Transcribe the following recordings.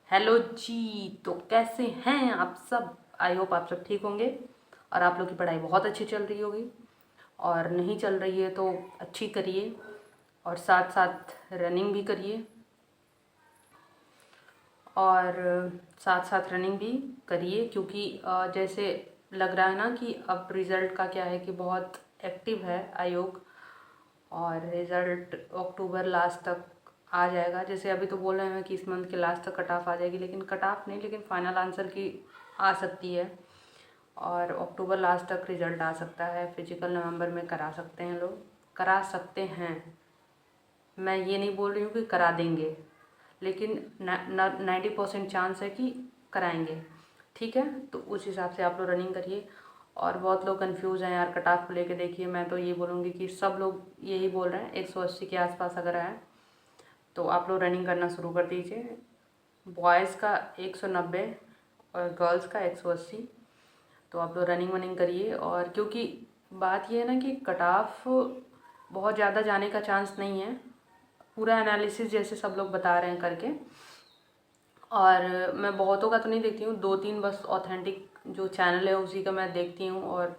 Hello जी। तो कैसे हैं आप सब? आई होप आप सब ठीक होंगे और आप लोग की पढ़ाई बहुत अच्छी चल रही होगी। और नहीं चल रही है तो अच्छी करिए और साथ साथ रनिंग भी करिए। और साथ साथ रनिंग भी करिए क्योंकि जैसे लग रहा है ना कि अब रिज़ल्ट का क्या है कि बहुत एक्टिव है आयोग। और रिज़ल्ट अक्टूबर लास्ट तक आ जाएगा। जैसे अभी तो बोल रहे हैं कि इस मंथ के लास्ट तक कट ऑफ आ जाएगी, लेकिन कट ऑफ नहीं, लेकिन फाइनल आंसर की आ सकती है। और अक्टूबर लास्ट तक रिज़ल्ट आ सकता है। फिजिकल नवंबर में करा सकते हैं, लोग करा सकते हैं। मैं ये नहीं बोल रही हूँ कि करा देंगे, लेकिन 90% चांस है कि कराएंगे। ठीक है, तो उस हिसाब से आप लोग रनिंग करिए। और बहुत लोग कंफ्यूज हैं यार कट ऑफ को लेके। देखिए, मैं तो ये बोलूँगी कि सब लोग यही बोल रहे हैं 180 के आसपास अगर आए तो आप लोग रनिंग करना शुरू कर दीजिए। बॉयज़ का 190 और गर्ल्स का 180। तो आप लोग रनिंग वनिंग करिए। और क्योंकि बात ये है ना कि कट ऑफ बहुत ज़्यादा जाने का चांस नहीं है, पूरा एनालिसिस जैसे सब लोग बता रहे हैं करके। और मैं बहुतों का तो नहीं देखती हूँ, 2-3 बस ऑथेंटिक जो चैनल है उसी का मैं देखती हूँ और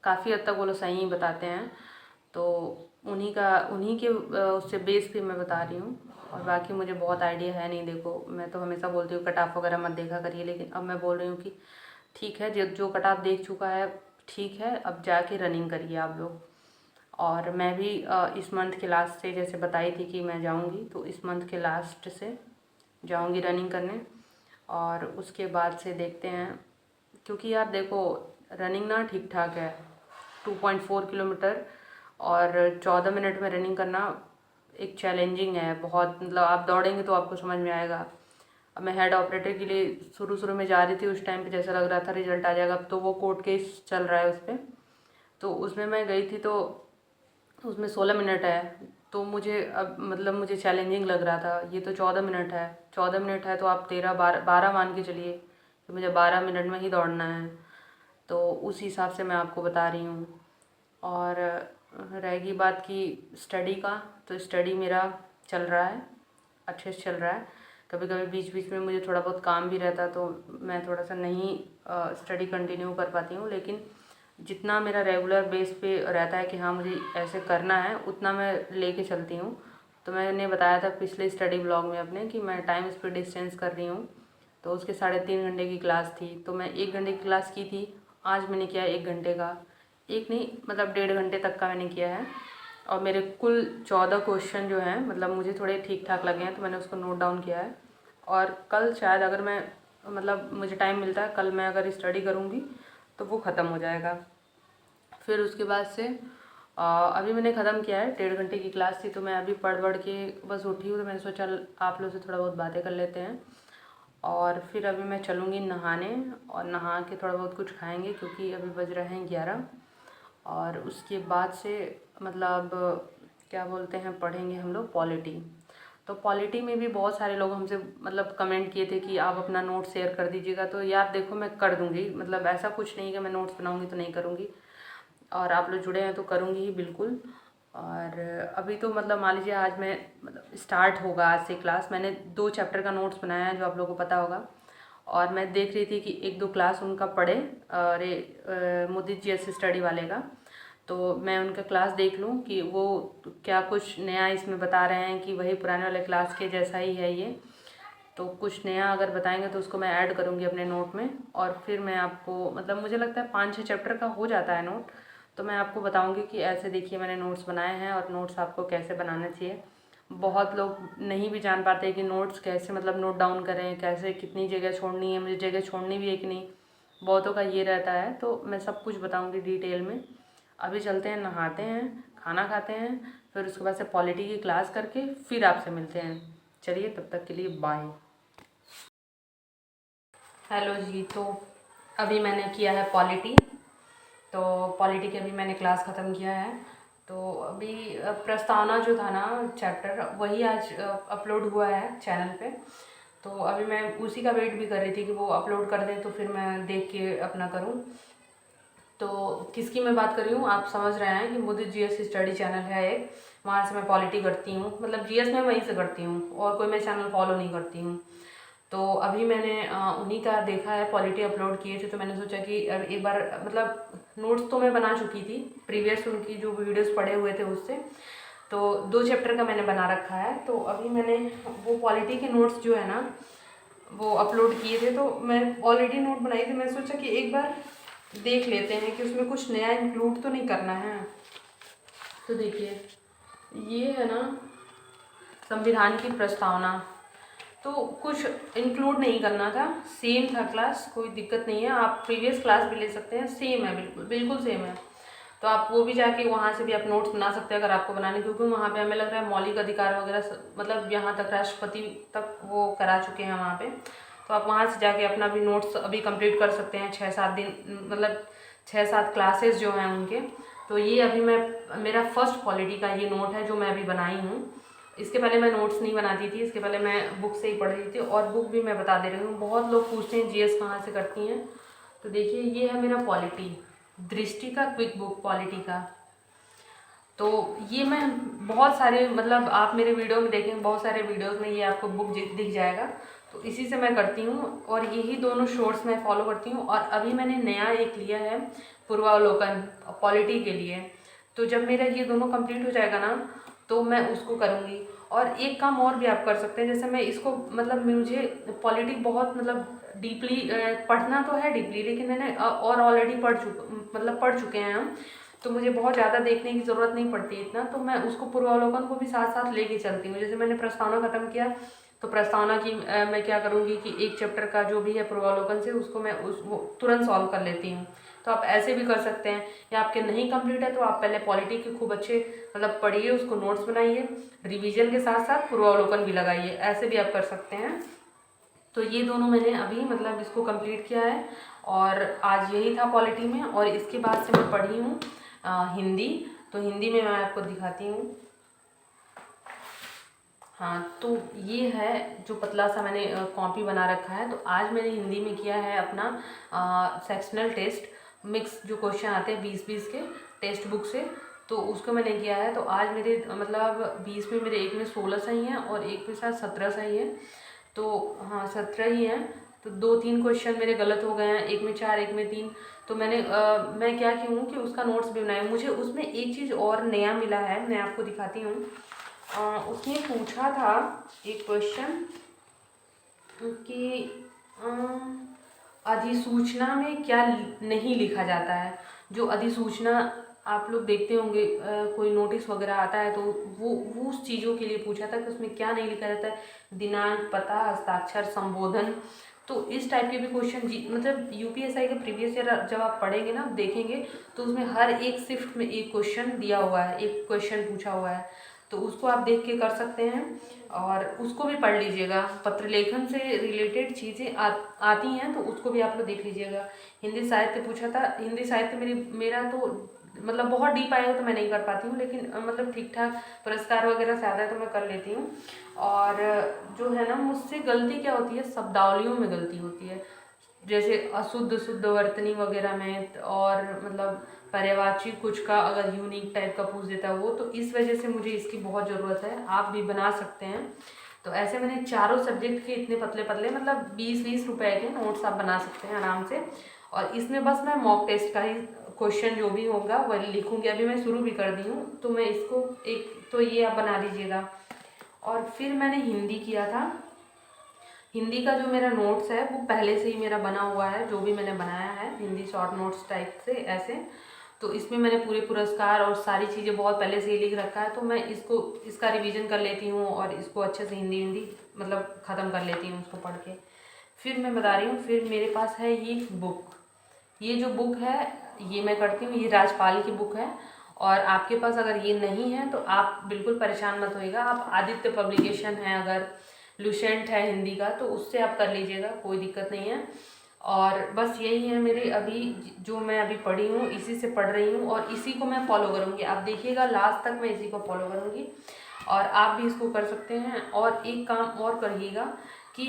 काफ़ी हद तक वो लोग सही ही बताते हैं। तो उन्हीं के उससे बेस पे मैं बता रही हूँ। और बाकी मुझे बहुत आइडिया है नहीं। देखो, मैं तो हमेशा बोलती हूँ कट ऑफ वगैरह मत देखा करिए, लेकिन अब मैं बोल रही हूँ कि ठीक है, जो कट ऑफ देख चुका है ठीक है, अब जाके रनिंग करिए आप लोग। और मैं भी इस मंथ के लास्ट से जैसे बताई थी कि मैं जाऊंगी, तो इस मंथ के लास्ट से जाऊंगी रनिंग करने। और उसके बाद से देखते हैं, क्योंकि यार देखो रनिंग ना ठीक ठाक है। 2.4 किलोमीटर और 14 मिनट में रनिंग करना एक चैलेंजिंग है बहुत। मतलब आप दौड़ेंगे तो आपको समझ में आएगा। अब मैं हेड ऑपरेटर के लिए शुरू में जा रही थी, उस टाइम पे जैसा लग रहा था रिजल्ट आ जाएगा। अब तो वो कोर्ट केस चल रहा है उस पर, तो उसमें मैं गई थी तो उसमें 16 मिनट है। तो मुझे अब मतलब मुझे चैलेंजिंग लग रहा था। ये तो 14 मिनट है। 14 मिनट है तो आप 13-12 मान के चलिए कि मुझे 12 मिनट में ही दौड़ना है। तो उस हिसाब से मैं आपको बता रही हूँ। और रहेगी बात की स्टडी का, तो स्टडी मेरा चल रहा है, अच्छे से चल रहा है। कभी कभी बीच बीच में मुझे थोड़ा बहुत काम भी रहता है तो मैं थोड़ा सा नहीं स्टडी कंटिन्यू कर पाती हूँ, लेकिन जितना मेरा रेगुलर बेस पे रहता है कि हाँ मुझे ऐसे करना है, उतना मैं लेके चलती हूँ। तो मैंने बताया था पिछले स्टडी ब्लॉग में अपने कि मैं टाइम स्पीड डिस्टेंस कर रही हूँ। तो उसके 3.5 घंटे की क्लास थी, तो मैं 1 घंटे की क्लास की थी। आज मैंने किया 1 घंटे का, एक नहीं मतलब 1.5 घंटे तक का मैंने किया है। और मेरे कुल 14 क्वेश्चन जो हैं, मतलब मुझे थोड़े ठीक ठाक लगे हैं तो मैंने उसको नोट डाउन किया है। और कल शायद अगर मैं मतलब मुझे टाइम मिलता है, कल मैं अगर स्टडी करूँगी तो वो ख़त्म हो जाएगा। फिर उसके बाद से अभी मैंने ख़त्म किया है। 1.5 घंटे की क्लास थी तो मैं अभी पढ़ के बस उठी हूँ, तो मैंने सोचा आप लोग से थोड़ा बहुत बातें कर लेते हैं। और फिर अभी मैं चलूँगी नहाने, और नहा के थोड़ा बहुत कुछ खाएंगे क्योंकि अभी बज रहे हैं 11। और उसके बाद से मतलब क्या बोलते हैं, पढ़ेंगे हम लोग पॉलिटी। तो पॉलिटी में भी बहुत सारे लोग हमसे मतलब कमेंट किए थे कि आप अपना नोट शेयर कर दीजिएगा। तो यार देखो, मैं कर दूँगी, मतलब ऐसा कुछ नहीं कि मैं नोट्स बनाऊँगी तो नहीं करूँगी। और आप लोग जुड़े हैं तो करूँगी ही बिल्कुल। और अभी तो मतलब मान लीजिए आज मैं मतलब स्टार्ट होगा आज से क्लास। मैंने 2 चैप्टर का नोट्स बनाया है जो आप लोगों को पता होगा। और मैं देख रही थी कि 1-2 क्लास उनका पढ़े, अरे मोदी जी एस स्टडी वाले का। तो मैं उनका क्लास देख लूँ कि वो क्या कुछ नया इसमें बता रहे हैं कि वही पुराने वाले क्लास के जैसा ही है ये। तो कुछ नया अगर बताएंगे तो उसको मैं ऐड करूँगी अपने नोट में। और फिर मैं आपको मतलब मुझे लगता है 5-6 चैप्टर का हो जाता है नोट। तो मैं आपको बताऊँगी कि ऐसे देखिए मैंने नोट्स बनाए हैं और नोट्स आपको कैसे बनाना चाहिए। बहुत लोग नहीं भी जान पाते कि नोट्स कैसे मतलब नोट डाउन करें, कैसे कितनी जगह छोड़नी है, मुझे जगह छोड़नी भी है कि नहीं, बहुतों का ये रहता है। तो मैं सब कुछ बताऊँगी डिटेल में। अभी चलते हैं, नहाते हैं, खाना खाते हैं, फिर उसके बाद से पॉलिटी की क्लास करके फिर आपसे मिलते हैं। चलिए, तब तक के लिए बाय। हेलो जी। तो अभी मैंने किया है पॉलिटी। तो पॉलिटी की अभी मैंने क्लास ख़त्म किया है। तो अभी प्रस्तावना जो था ना चैप्टर, वही आज अपलोड हुआ है चैनल पे। तो अभी मैं उसी का वेट भी कर रही थी कि वो अपलोड कर दें तो फिर मैं देख के अपना करूं। तो किसकी मैं बात कर रही हूँ, आप समझ रहे हैं कि मोदी जीएस स्टडी चैनल है एक, वहाँ से मैं पॉलिटी करती हूँ। मतलब जीएस में वहीं से करती हूँ और कोई मैं चैनल फॉलो नहीं करती हूँ। तो अभी मैंने उन्हीं का देखा है, पॉलिटी अपलोड किए थे, तो मैंने सोचा कि अब एक बार मतलब नोट्स तो मैं बना चुकी थी प्रीवियस उनकी जो वीडियोस पड़े हुए थे उससे, तो 2 चैप्टर का मैंने बना रखा है। तो अभी मैंने वो पॉलिटी के नोट्स जो है ना वो अपलोड किए थे, तो मैं ऑलरेडी नोट बनाई थी, मैं सोचा कि एक बार देख लेते हैं कि उसमें कुछ नया इंक्लूड तो नहीं करना है। तो देखिए ये है ना संविधान की प्रस्तावना, तो कुछ इंक्लूड नहीं करना था, सेम था क्लास, कोई दिक्कत नहीं है, आप प्रीवियस क्लास भी ले सकते हैं, सेम है, बिल्कुल बिल्कुल सेम है। तो आप वो भी जाके वहाँ से भी आप नोट्स बना सकते हैं अगर आपको बनाने, क्योंकि वहाँ पे हमें लग रहा है मौलिक अधिकार वगैरह मतलब यहाँ तक राष्ट्रपति तक वो करा चुके हैं वहाँ पे। तो आप वहाँ से जाके अपना भी नोट्स अभी कंप्लीट कर सकते हैं 6-7 दिन, मतलब 6-7 क्लासेस जो हैं उनके। तो ये अभी मैं मेरा फर्स्ट पॉलिटी का ये नोट है जो मैं अभी बनाई हूँ। इसके पहले मैं नोट्स नहीं बनाती थी, इसके पहले मैं बुक से ही पढ़ रही थी, और बुक भी मैं बता दे रही हूँ। बहुत लोग पूछते हैं जीएस कहाँ से करती हैं, तो देखिए ये है मेरा पॉलिटी, दृष्टि का क्विक बुक पॉलिटी का। तो ये मैं बहुत सारे मतलब आप मेरे वीडियो में देखेंगे, बहुत सारे वीडियोस में ये आपको बुक दिख जाएगा, तो इसी से मैं करती हूँ, और यही दोनों शोर्ट्स मैं फॉलो करती हूँ। और अभी मैंने नया एक लिया है पूर्वावलोकन पॉलिटी के लिए, तो जब मेरा ये दोनों कंप्लीट हो जाएगा ना तो मैं उसको करूँगी। और एक काम और भी आप कर सकते हैं, जैसे मैं इसको मतलब मुझे पॉलिटी बहुत मतलब डीपली पढ़ना तो है डीपली, लेकिन मैंने और ऑलरेडी पढ़ चुके हैं हम, तो मुझे बहुत ज़्यादा देखने की ज़रूरत नहीं पड़ती इतना, तो मैं उसको पूर्वावलोकन को भी साथ साथ लेके चलती हूँ। जैसे मैंने प्रस्तावना ख़त्म किया, तो प्रस्तावना की मैं क्या करूँगी कि एक चैप्टर का जो भी है पूर्वावलोकन से उसको मैं वो तुरंत सॉल्व कर लेती हूँ। तो आप ऐसे भी कर सकते हैं, या आपके नहीं कंप्लीट है तो आप पहले पॉलिटी के खूब अच्छे मतलब पढ़िए, उसको नोट्स बनाइए, रिवीजन के साथ साथ पूर्वावलोकन भी लगाइए, ऐसे भी आप कर सकते हैं। तो ये दोनों मैंने अभी मतलब इसको कंप्लीट किया है, और आज यही था पॉलिटी में। और इसके बाद से मैं पढ़ी हूँ हिंदी, तो हिंदी में मैं आपको दिखाती हूँ। हाँ, तो ये है जो पतला सा मैंने कॉपी बना रखा है। तो आज मैंने हिंदी में किया है अपना सेक्शनल टेस्ट, मिक्स जो क्वेश्चन आते हैं 20-20 के टेक्स्ट बुक से, तो उसको मैंने किया है। तो आज मेरे मतलब 20 में मेरे एक में 16 सही हैं और एक में शायद 17 सही है, तो हाँ 17 ही हैं। तो 2-3 क्वेश्चन मेरे गलत हो गए हैं, एक में 4 एक में 3। तो मैं क्या की हूँ कि उसका नोट्स भी बनाया। मुझे उसमें एक चीज़ और नया मिला है, मैं आपको दिखाती हूँ। उसने पूछा था एक क्वेश्चन कि अधिसूचना में क्या नहीं लिखा जाता है। जो अधिसूचना आप लोग देखते होंगे, कोई नोटिस वगैरह आता है, तो वो उस चीज़ों के लिए पूछा था कि उसमें क्या नहीं लिखा जाता है, दिनांक, पता, हस्ताक्षर, संबोधन। तो इस टाइप के भी क्वेश्चन मतलब यूपीएसआई के प्रीवियस ईयर जब आप पढ़ेंगे ना, देखेंगे, तो उसमें हर एक शिफ्ट में एक क्वेश्चन दिया हुआ है, एक क्वेश्चन पूछा हुआ है, तो उसको आप देख के कर सकते हैं और उसको भी पढ़ लीजिएगा। पत्र लेखन से रिलेटेड चीज़ें आती हैं, तो उसको भी आप लोग देख लीजिएगा। हिंदी साहित्य पूछा था, हिंदी साहित्य मेरा तो मतलब बहुत डीप आया हो तो मैं नहीं कर पाती हूँ, लेकिन मतलब ठीक ठाक पुरस्कार वगैरह से आता है तो मैं कर लेती हूँ। और जो है ना, मुझसे गलती क्या होती है, शब्दावलियों में गलती होती है, जैसे अशुद्ध शुद्ध वर्तनी वगैरह में, और मतलब पर्यायवाची कुछ का अगर यूनिक टाइप का पूछ देता है वो, तो इस वजह से मुझे इसकी बहुत ज़रूरत है। आप भी बना सकते हैं। तो ऐसे मैंने चारों सब्जेक्ट के इतने पतले पतले मतलब 20-20 रुपए के नोट्स आप बना सकते हैं आराम से। और इसमें बस मैं मॉक टेस्ट का ही क्वेश्चन जो भी होगा वही लिखूँगी। अभी मैं शुरू भी कर दी हूँ, तो मैं इसको एक तो ये आप बना लीजिएगा। और फिर मैंने हिंदी किया था। हिंदी का जो मेरा नोट्स है वो पहले से ही मेरा बना हुआ है, जो भी मैंने बनाया है हिंदी शॉर्ट नोट्स टाइप से ऐसे। तो इसमें मैंने पूरे पुरस्कार और सारी चीज़ें बहुत पहले से ही लिख रखा है, तो मैं इसका रिवीजन कर लेती हूँ और इसको अच्छे से हिंदी मतलब ख़त्म कर लेती हूँ उसको पढ़ के। फिर मैं बता रही हूँ, फिर मेरे पास है ये बुक, ये जो बुक है ये मैं करती हूँ, ये राजपाल की बुक है। और आपके पास अगर ये नहीं है तो आप बिल्कुल परेशान मत होइएगा, आप आदित्य पब्लिकेशन है, अगर लुसेंट है हिंदी का, तो उससे आप कर लीजिएगा, कोई दिक्कत नहीं है। और बस यही है मेरे अभी जो मैं अभी पढ़ी हूँ, इसी से पढ़ रही हूँ और इसी को मैं फॉलो करूँगी। आप देखिएगा लास्ट तक मैं इसी को फॉलो करूँगी और आप भी इसको कर सकते हैं। और एक काम और करिएगा कि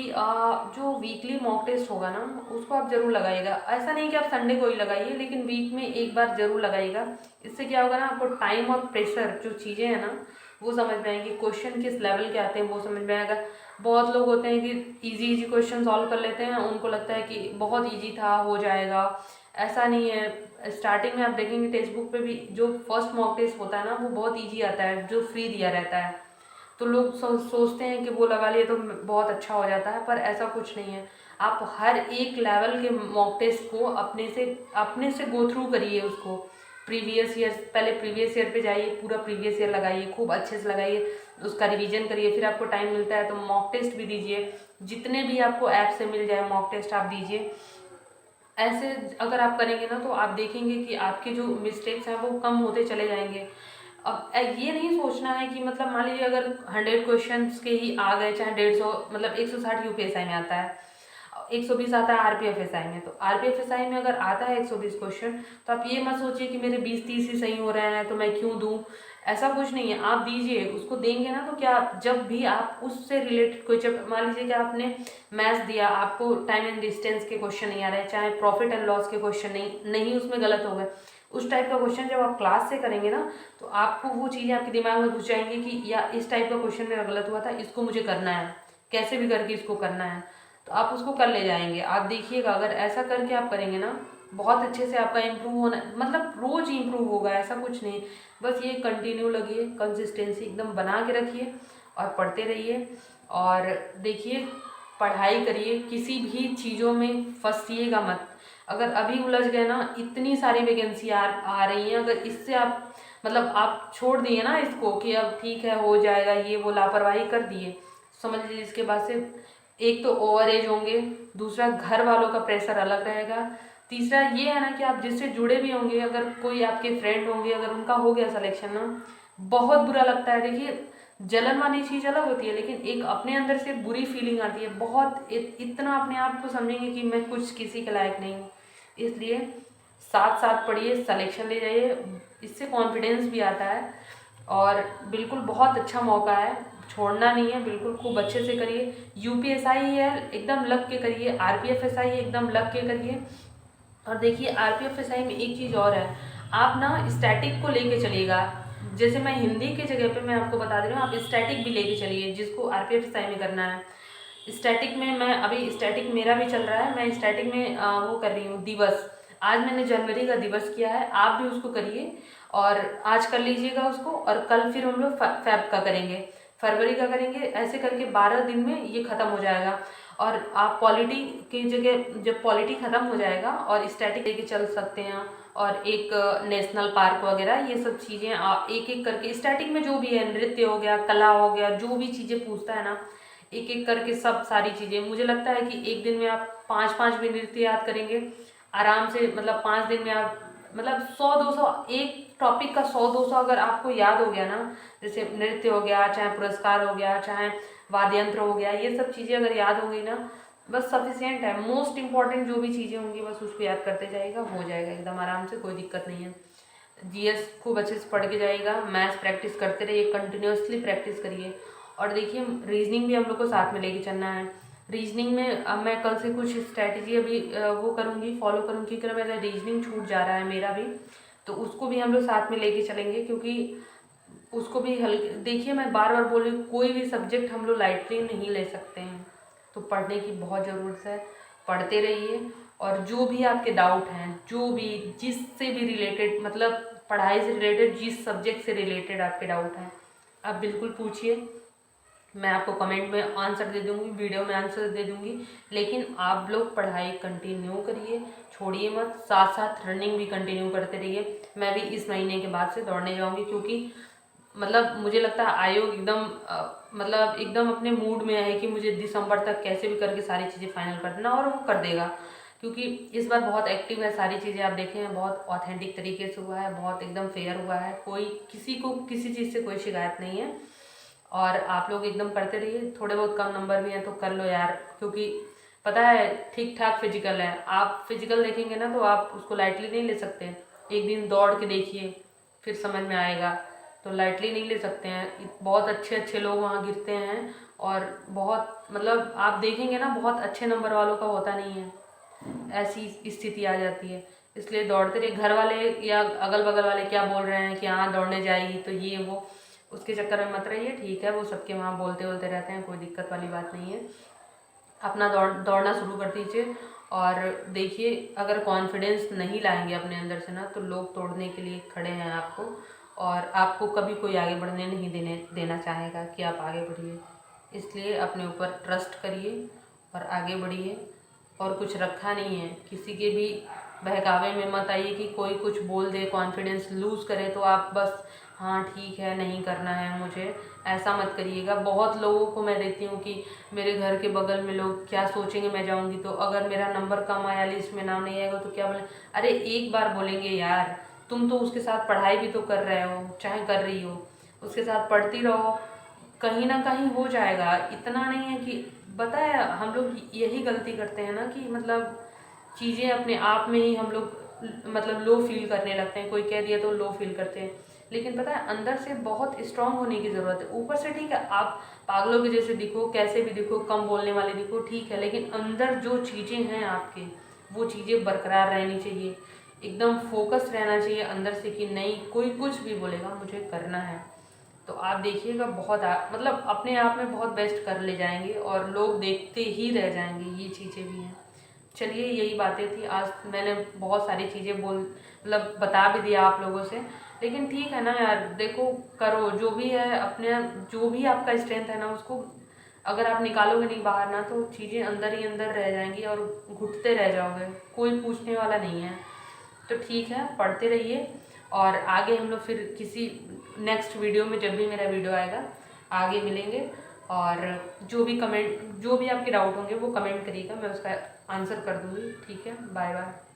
जो वीकली मॉक टेस्ट होगा ना, उसको आप ज़रूर लगाइएगा। ऐसा नहीं कि आप संडे को ही लगाइए, लेकिन वीक में एक बार ज़रूर लगाइएगा। इससे क्या होगा ना, आपको टाइम और प्रेशर जो चीज़ें हैं ना, वो समझ में आएंगे, क्वेश्चन किस लेवल के आते हैं वो समझ में आएगा। बहुत लोग होते हैं कि इजी इजी क्वेश्चन सॉल्व कर लेते हैं, उनको लगता है कि बहुत इजी था हो जाएगा, ऐसा नहीं है। स्टार्टिंग में आप देखेंगे टेक्स्ट बुक पे भी जो फर्स्ट मॉक टेस्ट होता है ना वो बहुत ईजी आता है, जो फ्री दिया रहता है, तो लोग सोचते हैं कि वो लगा लिए तो बहुत अच्छा हो जाता है, पर ऐसा कुछ नहीं है। आप हर एक लेवल के मॉक टेस्ट को अपने से गो थ्रू करिए उसको। प्रीवियस ईयर, पहले प्रीवियस ईयर पे जाइए, पूरा प्रीवियस ईयर लगाइए, खूब अच्छे से लगाइए, उसका रिवीजन करिए। फिर आपको टाइम मिलता है तो मॉक टेस्ट भी दीजिए, जितने भी आपको ऐप से मिल जाए मॉक टेस्ट आप दीजिए। ऐसे अगर आप करेंगे ना तो आप देखेंगे कि आपके जो मिस्टेक्स हैं वो कम होते चले जाएंगे। अब ये नहीं सोचना है कि मतलब मान लीजिए अगर 100 क्वेश्चंस के ही आ गए, चाहे 150, मतलब 160 यूपीएसआई में आता है, 120 आता है आरपीएफएसआई में, तो आरपीएफएसआई में अगर आता है 120 क्वेश्चन, तो आप ये मत सोचिए कि मेरे 20-30 ही सही हो रहे हैं तो मैं क्यों दूं। ऐसा कुछ नहीं है, आप दीजिए, उसको देंगे ना तो क्या, जब भी आप उससे रिलेटेड कोई, जब मान लीजिए कि आपने मैथ्स दिया, आपको टाइम एंड डिस्टेंस के क्वेश्चन नहीं आ रहे, चाहे प्रॉफिट एंड लॉस के क्वेश्चन नहीं उसमें गलत हो गए, उस टाइप का क्वेश्चन जब आप क्लास से करेंगे ना तो आपको वो चीज़ें आपके दिमाग में घुस जाएंगी कि या इस टाइप का क्वेश्चन मेरा गलत हुआ था, इसको मुझे करना है, कैसे भी करके इसको करना है, तो आप उसको कर ले जाएंगे। आप देखिएगा अगर ऐसा करके आप करेंगे ना, बहुत अच्छे से आपका इम्प्रूव होना, मतलब रोज इम्प्रूव होगा, ऐसा कुछ नहीं। बस ये कंटिन्यू लगिए, कंसिस्टेंसी एकदम बना के रखिए और पढ़ते रहिए। और देखिए, पढ़ाई करिए, किसी भी चीज़ों में फंसिएगा मत। अगर अभी उलझ गए ना, इतनी सारी वैकेंसी आ रही हैं, अगर इससे आप मतलब आप छोड़ दिए ना इसको कि अब ठीक है हो जाएगा, ये वो लापरवाही कर दिए, समझ लीजिए इसके बाद से एक तो ओवर एज होंगे, दूसरा घर वालों का प्रेशर अलग रहेगा, तीसरा ये है ना कि आप जिससे जुड़े भी होंगे, अगर कोई आपके फ्रेंड होंगे, अगर उनका हो गया सिलेक्शन ना, बहुत बुरा लगता है। देखिए, जलन वाली चीज़ अलग होती है, लेकिन एक अपने अंदर से बुरी फीलिंग आती है बहुत, इतना अपने आप को समझेंगे कि मैं कुछ किसी के लायक नहीं हूँ। इसलिए साथ साथ पढ़िए, सिलेक्शन ले जाइए, इससे कॉन्फिडेंस भी आता है। और बिल्कुल बहुत अच्छा मौका है, छोड़ना नहीं है, बिल्कुल खूब अच्छे से करिए। यूपीएसआई है एकदम लग के करिए, आरपीएफएसआई है एकदम लग के करिए। और देखिए आरपीएफएसआई में एक चीज़ और है, आप ना स्टैटिक को लेके चलिएगा। जैसे मैं हिंदी के जगह पे मैं आपको बता दे रही हूँ, आप स्टैटिक भी लेके चलिए जिसको आरपीएफएसआई में करना है। स्टैटिक में मैं अभी, स्टैटिक मेरा भी चल रहा है, मैं स्टैटिक में वो कर रही हूँ दिवस। आज मैंने जनवरी का दिवस किया है, आप भी उसको करिए, और आज कर लीजिएगा उसको, और कल फिर हम लोग फैब का करेंगे, फरवरी का करेंगे, ऐसे करके 12 दिन में ये ख़त्म हो जाएगा। और आप पॉलिटी की जगह, जब पॉलिटी ख़त्म हो जाएगा और स्टैटिक लेके चल सकते हैं, और एक नेशनल पार्क वगैरह, ये सब चीज़ें एक एक करके स्टैटिक में जो भी है, नृत्य हो गया, कला हो गया, जो भी चीज़ें पूछता है ना, एक एक करके सब सारी चीज़ें, मुझे लगता है कि एक दिन में आप 5-5 भी नृत्य याद करेंगे आराम से, मतलब 5 दिन में आप मतलब 100-200, एक टॉपिक का 100-200 अगर आपको याद हो गया ना, जैसे नृत्य हो गया, चाहे पुरस्कार हो गया, चाहे वाद्य यंत्र हो गया, ये सब चीज़ें अगर याद हो गई ना, बस सफिशियंट है। मोस्ट इंपॉर्टेंट जो भी चीज़ें होंगी बस उसको याद करते जाएगा, हो जाएगा एकदम आराम से, कोई दिक्कत नहीं है। जीएस खूब अच्छे से पढ़ के जाएगा, मैथ्स प्रैक्टिस करते रहिए, कंटिन्यूसली प्रैक्टिस करिए। और देखिए, रीजनिंग भी हम लोग को साथ में लेके चलना है। रीजनिंग में अब मैं कल से कुछ स्ट्रैटेजी अभी वो करूँगी, फॉलो करूँगी, क्योंकि मेरा रीजनिंग छूट जा रहा है मेरा भी, तो उसको भी हम लोग साथ में लेके चलेंगे, क्योंकि उसको भी हल्के, देखिए मैं बार बार बोल रही हूँ, कोई भी सब्जेक्ट हम लोग लाइटली नहीं ले सकते हैं, तो पढ़ने की बहुत ज़रूरत है। पढ़ते रहिए, और जो भी आपके डाउट हैं, जो भी जिससे भी रिलेटेड, मतलब पढ़ाई से रिलेटेड, जिस सब्जेक्ट से रिलेटेड आपके डाउट हैं, आप बिल्कुल पूछिए, मैं आपको कमेंट में आंसर दे दूँगी, वीडियो में आंसर दे दूँगी। लेकिन आप लोग पढ़ाई कंटिन्यू करिए, छोड़िए मत, साथ साथ रनिंग भी कंटिन्यू करते रहिए। मैं भी इस महीने के बाद से दौड़ने जाऊँगी, क्योंकि मतलब मुझे लगता है आयोग एकदम मतलब एकदम अपने मूड में है कि मुझे दिसंबर तक कैसे भी करके सारी चीज़ें फाइनल कर देना, और वो कर देगा, क्योंकि इस बार बहुत एक्टिव है, सारी चीज़ें आप देखें हैं, बहुत ऑथेंटिक तरीके से हुआ है, बहुत एकदम फेयर हुआ है, कोई किसी को किसी चीज़ से कोई शिकायत नहीं है। और आप लोग एकदम करते रहिए, थोड़े बहुत कम नंबर भी हैं तो कर लो यार, क्योंकि पता है ठीक ठाक फिजिकल है, आप फिजिकल देखेंगे ना तो आप उसको लाइटली नहीं ले सकते। एक दिन दौड़ के देखिए, फिर समझ में आएगा, तो लाइटली नहीं ले सकते हैं। बहुत अच्छे अच्छे लोग वहाँ गिरते हैं, और बहुत मतलब आप देखेंगे ना, बहुत अच्छे नंबर वालों का होता नहीं है, ऐसी स्थिति आ जाती है। इसलिए दौड़ते रहिए, घर वाले या अगल बगल वाले क्या बोल रहे हैं कि हाँ दौड़ने जाएगी तो ये वो, उसके चक्कर में मत रहिए, ठीक है। वो सबके वहाँ बोलते बोलते रहते हैं, कोई दिक्कत वाली बात नहीं है। अपना दौड़ना शुरू कर दीजिए। और देखिए, अगर कॉन्फिडेंस नहीं लाएंगे अपने अंदर से ना, तो लोग तोड़ने के लिए खड़े हैं आपको, और आपको कभी कोई आगे बढ़ने नहीं देना चाहेगा कि आप आगे बढ़िए। इसलिए अपने ऊपर ट्रस्ट करिए और आगे बढ़िए। और कुछ रखा नहीं है, किसी के भी बहकावे में मत आइए कि कोई कुछ बोल दे, कॉन्फिडेंस लूज़ करे तो आप बस हाँ ठीक है, नहीं करना है मुझे, ऐसा मत करिएगा। बहुत लोगों को मैं देखती हूँ कि मेरे घर के बगल में लोग क्या सोचेंगे, मैं जाऊँगी तो अगर मेरा नंबर कम आया, लिस्ट में नाम नहीं आएगा तो क्या बोले। अरे एक बार बोलेंगे यार, तुम तो उसके साथ पढ़ाई भी तो कर रहे हो, चाहे कर रही हो, उसके साथ पढ़ती रहो, कहीं ना कहीं हो जाएगा। इतना नहीं है कि बताया, हम लोग यही गलती करते हैं ना कि मतलब चीज़ें अपने आप में ही हम लोग मतलब लो फील करने लगते हैं। कोई कह दिया तो लो फील करते हैं, लेकिन पता है अंदर से बहुत स्ट्रांग होने की ज़रूरत है। ऊपर से ठीक है, आप पागलों के जैसे दिखो, कैसे भी दिखो, कम बोलने वाले दिखो, ठीक है, लेकिन अंदर जो चीज़ें हैं आपके, वो चीज़ें बरकरार रहनी चाहिए। एकदम फोकस रहना चाहिए अंदर से कि नहीं, कोई कुछ भी बोलेगा मुझे करना है। तो आप देखिएगा बहुत मतलब अपने आप में बहुत बेस्ट कर ले जाएंगे, और लोग देखते ही रह जाएंगे। ये चीज़ें भी हैं। चलिए, यही बातें थी आज। मैंने बहुत सारी चीज़ें मतलब बता भी दिया आप लोगों से, लेकिन ठीक है ना यार, देखो करो जो भी है, अपने जो भी आपका स्ट्रेंथ है ना, उसको अगर आप निकालोगे नहीं बाहर ना, तो चीज़ें अंदर ही अंदर रह जाएंगी और घुटते रह जाओगे, कोई पूछने वाला नहीं है। तो ठीक है, पढ़ते रहिए, और आगे हम लोग फिर किसी नेक्स्ट वीडियो में, जब भी मेरा वीडियो आएगा, आगे मिलेंगे। और जो भी आपके डाउट होंगे वो कमेंट करिएगा, मैं उसका आंसर कर दूँगी। ठीक है, बाय बाय।